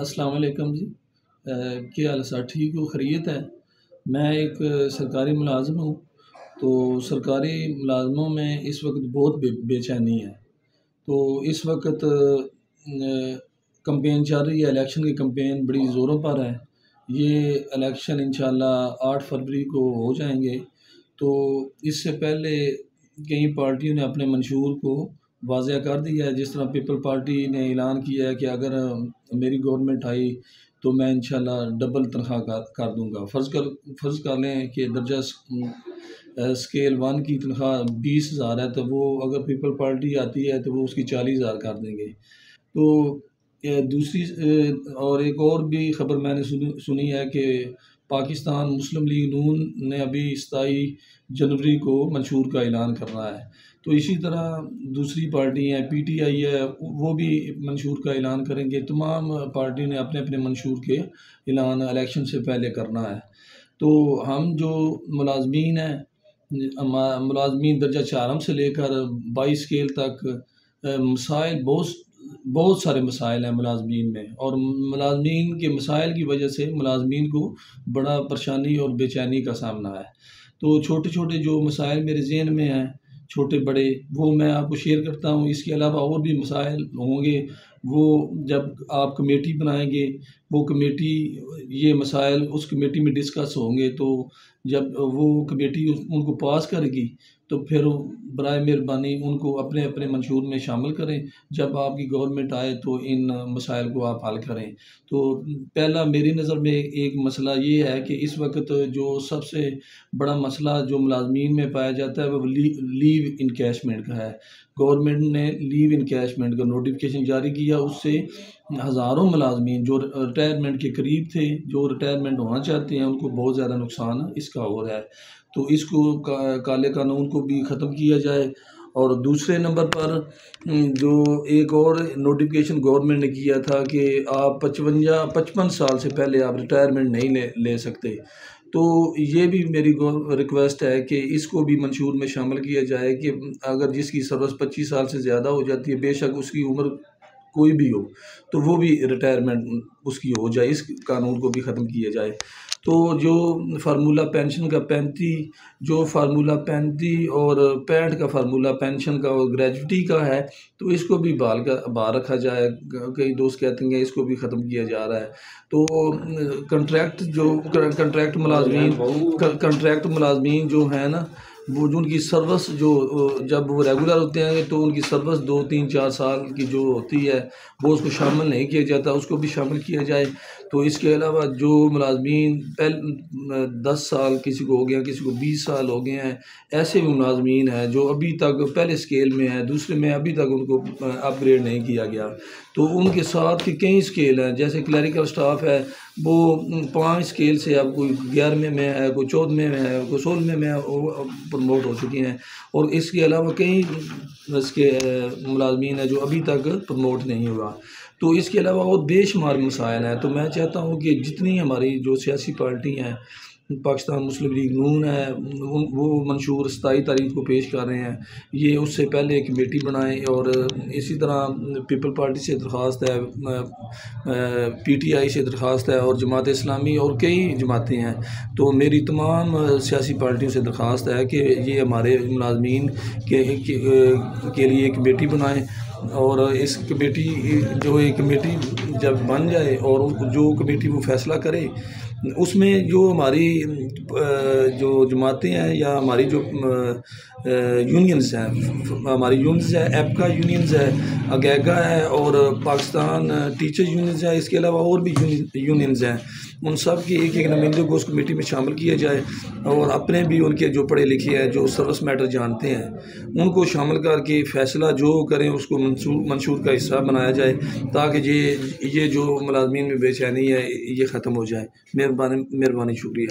السلام علیکم جی۔ کیا حال ہے سر؟ ٹھیک ہو؟ خیریت ہے؟ میں ایک سرکاری ملازم ہوں، تو سرکاری ملازموں میں اس وقت بہت بے چینی ہے۔ تو اس وقت کمپین چل رہی ہے، الیکشن کی کمپین بڑی زوروں پر ہے۔ یہ الیکشن انشاءاللہ 8 فروری کو ہو جائیں گے، تو اس سے پہلے کئی پارٹیوں نے اپنے منشور کو واضح کر دیا ہے۔ جس طرح پیپل پارٹی نے اعلان کیا ہے کہ اگر میری گورنمنٹ آئی تو میں انشاءاللہ ڈبل تنخواہ کر دوں گا۔ فرض کر لیں کہ درجہ اسکیل 1 کی تنخواہ 20,000 ہے، تو وہ اگر پیپل پارٹی آتی ہے تو وہ اس کی 40,000 کر دیں گے۔ تو دوسری اور ایک اور بھی خبر میں نے سنی ہے کہ پاکستان مسلم لیگ نون نے ابھی 27 جنوری کو منشور کا اعلان کرنا ہے۔ تو اسی طرح دوسری پارٹی ہیں، پی ٹی آئی ہے، وہ بھی منشور کا اعلان کریں گے۔ تمام پارٹیوں نے اپنے اپنے منشور کے اعلان الیکشن سے پہلے کرنا ہے۔ تو ہم جو ملازمین ہیں، ملازمین درجہ 4 سے لے کر 22 اسکیل تک، مسائل بہت سارے مسائل ہیں ملازمین میں، اور ملازمین کے مسائل کی وجہ سے ملازمین کو بڑا پریشانی اور بے چینی کا سامنا ہے۔ تو چھوٹے چھوٹے جو مسائل میرے ذہن میں ہیں، چھوٹے بڑے، وہ میں آپ کو شیئر کرتا ہوں۔ اس کے علاوہ اور بھی مسائل ہوں گے، وہ جب آپ کمیٹی بنائیں گے، وہ کمیٹی یہ مسائل اس کمیٹی میں ڈسکس ہوں گے، تو جب وہ کمیٹی ان کو پاس کرے گی تو پھر برائے مہربانی ان کو اپنے اپنے منشور میں شامل کریں۔ جب آپ کی گورنمنٹ آئے تو ان مسائل کو آپ حل کریں۔ تو پہلا میری نظر میں ایک مسئلہ یہ ہے کہ اس وقت جو سب سے بڑا مسئلہ جو ملازمین میں پایا جاتا ہے وہ لیو انکیشمنٹ کا ہے۔ گورنمنٹ نے لیو انکیشمنٹ کا نوٹیفیکیشن جاری کیا، اس سے ہزاروں ملازمین جو ریٹائرمنٹ کے قریب تھے، جو ریٹائرمنٹ ہونا چاہتے ہیں، ان کو بہت زیادہ نقصان اس کا ہو رہا ہے۔ تو اس کو کالے قانون کو بھی ختم کیا جائے۔ اور دوسرے نمبر پر جو ایک اور نوٹیفیکیشن گورنمنٹ نے کیا تھا کہ آپ 55 سال سے پہلے آپ ریٹائرمنٹ نہیں لے سکتے، تو یہ بھی میری ریکویسٹ ہے کہ اس کو بھی منشور میں شامل کیا جائے کہ اگر جس کی سروس 25 سال سے زیادہ ہو جاتی ہے، بے شک اس کی عمر کوئی بھی ہو، تو وہ بھی ریٹائرمنٹ اس کی ہو جائے، اس قانون کو بھی ختم کیا جائے۔ تو جو فارمولہ پینشن کا 35 اور 65 کا فارمولہ پینشن کا اور گریجویٹی کا ہے، تو اس کو بھی بحال رکھا جائے۔ کئی دوست کہتے ہیں اس کو بھی ختم کیا جا رہا ہے۔ تو کنٹریکٹ ملازمین جو ہیں نا، وہ جو ان کی سروس جب وہ ریگولر ہوتے ہیں تو ان کی سروس 2 3 4 سال کی جو ہوتی ہے وہ اس کو شامل نہیں کیا جاتا، اس کو بھی شامل کیا جائے۔ تو اس کے علاوہ جو ملازمین 10 سال کسی کو ہو گیا، کسی کو 20 سال ہو گئے ہیں، ایسے بھی ملازمین ہیں جو ابھی تک پہلے اسکیل میں ہیں، دوسرے میں ابھی تک ان کو اپ گریڈ نہیں کیا گیا، تو ان کے ساتھ کئی اسکیل ہیں۔ جیسے کلیریکل سٹاف ہے، وہ 5 اسکیل سے اب کوئی 11ویں میں ہے، کوئی 14ویں میں ہے، کوئی 16ویں میں پروموٹ ہو چکی ہیں، اور اس کے علاوہ کئی اس کے ملازمین ہیں جو ابھی تک پروموٹ نہیں ہوا۔ تو اس کے علاوہ اور بے شمار مسائل ہیں۔ تو میں چاہتا ہوں کہ جتنی ہماری جو سیاسی پارٹی ہیں، پاکستان مسلم لیگ نون ہے، وہ منشور 27 تاریخ کو پیش کر رہے ہیں، یہ اس سے پہلے ایک کمیٹی بنائیں۔ اور اسی طرح پیپل پارٹی سے درخواست ہے، پی ٹی آئی سے درخواست ہے، اور جماعت اسلامی اور کئی جماعتیں ہیں۔ تو میری تمام سیاسی پارٹیوں سے درخواست ہے کہ یہ ہمارے ملازمین کے لیے ایک کمیٹی بنائیں، اور اس کمیٹی جب بن جائے اور جو کمیٹی وہ فیصلہ کرے، اس میں جو ہماری جو جماعتیں ہیں یا ہماری جو یونینز ہیں، ایپکا یونینز ہے، اگیگا ہے، اور پاکستان ٹیچر یونینز ہے، اس کے علاوہ اور بھی یونینز ہیں، ان سب کی ایک نمائندے کو اس کمیٹی میں شامل کیا جائے، اور اپنے بھی ان کے جو پڑھے لکھے ہیں، جو سروس میٹر جانتے ہیں، ان کو شامل کر کے فیصلہ جو کریں اس کو منشور کا حصہ بنایا جائے، تاکہ یہ جو ملازمین میں بے چینی ہے یہ ختم ہو جائے۔ مہربانی، شکریہ۔